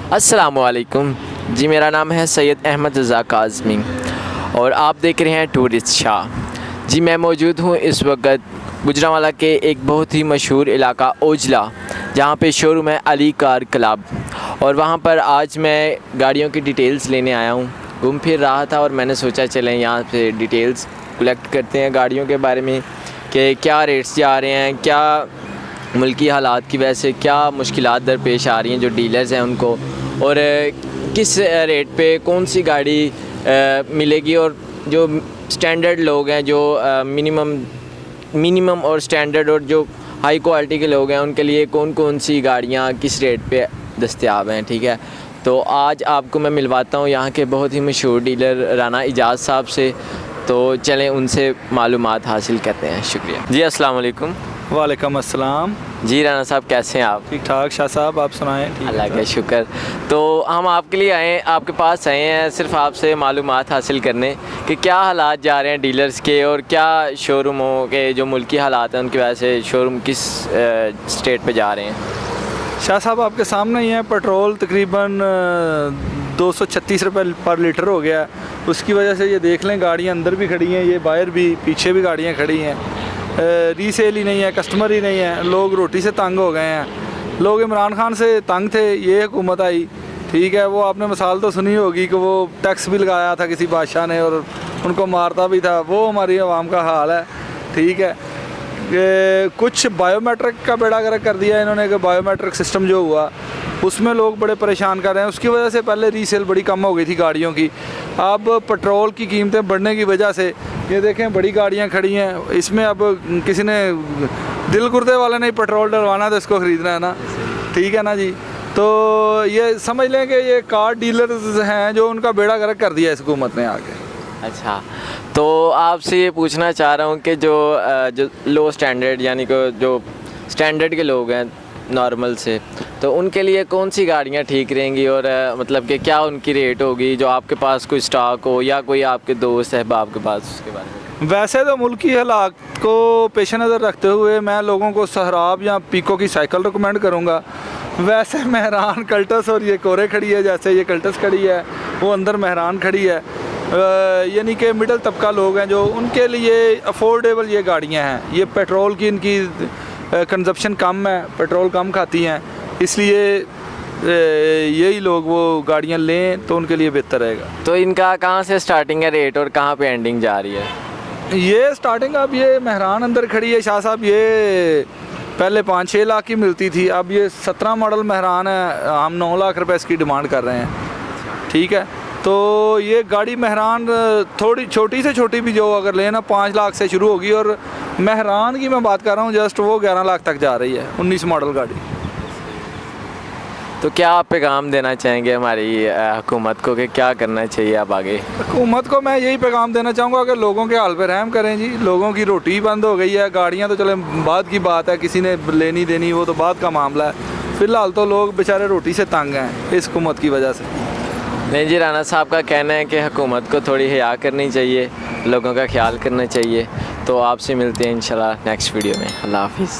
अस्सलामुअलैकुम जी, मेरा नाम है सैयद अहमद रज़ाक आज़मी और आप देख रहे हैं टूरिस्ट शाह। जी, मैं मौजूद हूँ इस वक्त गुजरांवाला के एक बहुत ही मशहूर इलाका ओजला, जहाँ पे शोरूम है अली कार क्लब, और वहाँ पर आज मैं गाड़ियों की डिटेल्स लेने आया हूँ। घूम फिर रहा था और मैंने सोचा चलें यहाँ से डिटेल्स कलेक्ट करते हैं गाड़ियों के बारे में कि क्या रेट्स जा रहे हैं, क्या मुल्की हालात की वजह से क्या मुश्किलात दरपेश आ रही हैं जो डीलर्स हैं उनको, और किस रेट पे कौन सी गाड़ी मिलेगी, और जो स्टैंडर्ड लोग हैं, जो मिनिमम और स्टैंडर्ड और जो हाई क्वालिटी के लोग हैं उनके लिए कौन कौन सी गाड़ियाँ किस रेट पे दस्तयाब हैं। ठीक है, तो आज आपको मैं मिलवाता हूँ यहाँ के बहुत ही मशहूर डीलर राना इजाज़ साहब से। तो चलें उनसे मालूमात हासिल करते हैं। शुक्रिया जी। अस्सलाम वालेकुम। वालेकुम अस्सलाम। जी राना साहब, कैसे हैं आप? ठीक ठाक शाह साहब, आप सुनाएं? अल्लाह का शुक्र। तो हम आपके लिए आपके पास आए हैं सिर्फ आपसे मालूमात हासिल करने कि क्या हालात जा रहे हैं डीलर्स के, और क्या शोरूमों के जो मुल्की हालात हैं उनकी वजह से शोरूम किस स्टेट पे जा रहे हैं। शाह साहब आपके सामने ही है, पेट्रोल तकरीबन 236 रुपये पर लीटर हो गया। उसकी वजह से ये देख लें, गाड़ियाँ अंदर भी खड़ी हैं, ये बाहर भी, पीछे भी गाड़ियाँ खड़ी हैं। रीसेल ही नहीं है, कस्टमर ही नहीं है, लोग रोटी से तंग हो गए हैं। लोग इमरान खान से तंग थे, ये हुकूमत आई, ठीक है। वो आपने मिसाल तो सुनी होगी कि वो टैक्स भी लगाया था किसी बादशाह ने और उनको मारता भी था। वो हमारी आवाम का हाल है, ठीक है। कुछ बायोमेट्रिक का बेड़ा गर्क कर दिया इन्होंने कि बायोमेट्रिक सिस्टम जो हुआ उसमें लोग बड़े परेशान कर रहे हैं। उसकी वजह से पहले रीसेल बड़ी कम हो गई थी गाड़ियों की। अब पेट्रोल की कीमतें बढ़ने की वजह से ये देखें बड़ी गाड़ियां खड़ी हैं, इसमें अब किसी ने दिल गुर्दे वाले ने पेट्रोल डलवाना तो इसको ख़रीदना है ना, ठीक है ना जी। तो ये समझ लें कि ये कार डीलर्स हैं जो उनका बेड़ा गर्क कर दिया इस हुकूमत ने आके। अच्छा, तो आपसे ये पूछना चाह रहा हूँ कि जो लो स्टैंडर्ड यानी कि जो स्टैंडर्ड के लोग हैं नॉर्मल से, तो उनके लिए कौन सी गाड़ियाँ ठीक रहेंगी, और मतलब कि क्या उनकी रेट होगी, जो आपके पास कोई स्टॉक हो या कोई आपके दोस्त है आपके पास, उसके बारे में। वैसे तो मुल्की हालात को पेश नज़र रखते हुए मैं लोगों को सहराब या पीको की साइकिल रिकमेंड करूँगा। वैसे मेहरान कल्टस और ये कोरे खड़ी है, जैसे ये कल्टस खड़ी है, वो अंदर मेहरान खड़ी है, यानी कि मिडल तबका लोग हैं जो, उनके लिए अफोर्डेबल ये गाड़ियाँ हैं। ये पेट्रोल की इनकी कंजप्शन कम है, पेट्रोल कम खाती हैं, इसलिए यही लोग वो गाड़ियाँ लें तो उनके लिए बेहतर रहेगा। तो इनका कहाँ से स्टार्टिंग है रेट और कहाँ पे एंडिंग जा रही है? ये स्टार्टिंग, अब ये मेहरान अंदर खड़ी है शाह साहब, ये पहले 5-6 लाख की मिलती थी, अब ये 17 मॉडल मेहरान है, हम 9 लाख रुपए इसकी डिमांड कर रहे हैं, ठीक है। तो ये गाड़ी मेहरान थोड़ी छोटी से छोटी भी जो अगर लेना 5 लाख से शुरू होगी, और मेहरान की मैं बात कर रहा हूँ जस्ट, वो 11 लाख तक जा रही है, 19 मॉडल गाड़ी। तो क्या आप पैगाम देना चाहेंगे हमारी हुकूमत को कि क्या करना चाहिए अब आगे? हुकूमत को मैं यही पैगाम देना चाहूँगा कि लोगों के हाल पे रहम करें जी। लोगों की रोटी बंद हो गई है, गाड़ियाँ तो चले बाद की बात है, किसी ने लेनी देनी वो तो बाद का मामला है। फ़िलहाल तो लोग बेचारे रोटी से तंग हैं इस हुकूमत की वजह से। नहीं जी, राना साहब का कहना है कि हुकूमत को थोड़ी हया करनी चाहिए, लोगों का ख्याल करना चाहिए। तो आपसे मिलते हैं इंशाल्लाह नेक्स्ट वीडियो में। अल्लाह हाफिज़।